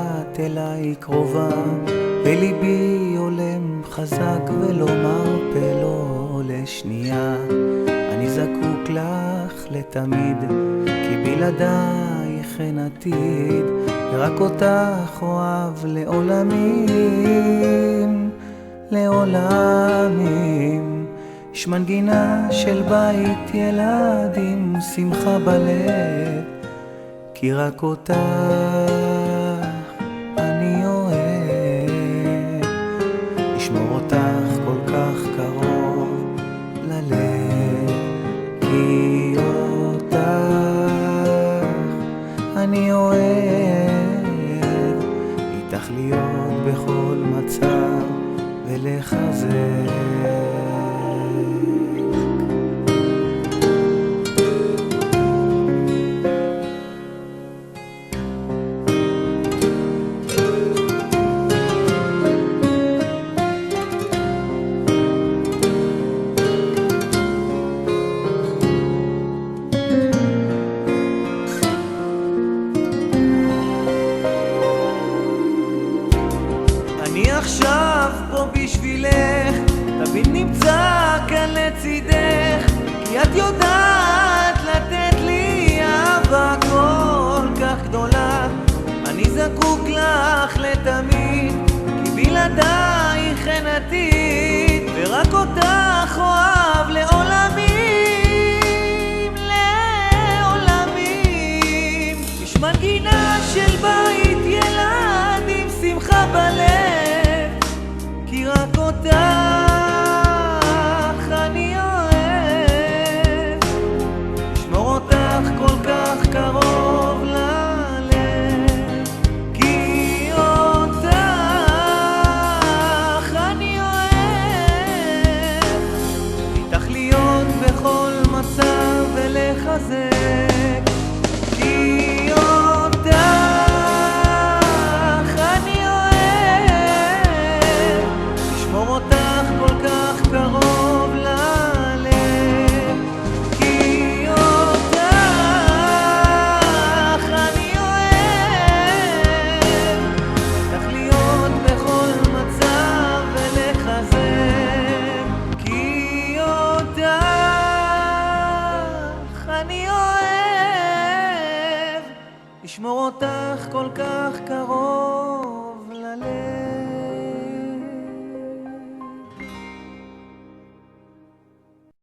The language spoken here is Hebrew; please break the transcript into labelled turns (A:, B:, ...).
A: את אליי קרובה, וליבי עולם חזק ולא מרפה לו לשנייה. אני זקוק לך לתמיד, כי בלעדייך אין עתיד, ורק אותך אוהב לעולמים, לעולמים. יש מנגינה של בית ילדים, שמחה בלב, כי רק אותך אני אוהב. לשמור אותך כל כך קרוב ללב, כי אותך אני אוהב. איתך להיות בכל מצב ולחזק. אני עכשיו פה בשבילך, תמיד נמצא כאן לצידך, כי את יודעת לתת לי אהבה כל כך גדולה. אני זקוק לך לתמיד, כי בלעדייך אין עתיד, ורק אותך אוהב לעולמים, לעולמים. יש מנגינה של בית ילדים, שמחה בלב, כי רק אותך אני אוהב. לשמור אותך כל כך קרוב ללב, כי אותך אני אוהב. איתך להיות בכל מצב ולחזק, כי אותך אני אוהב. לשמור אותך כל כך קרוב ללב, כי אותך אני אוהב. איתך להיות בכל מצב ולחזק, כי אותך אני אוהב. לשמור אותך כל כך קרוב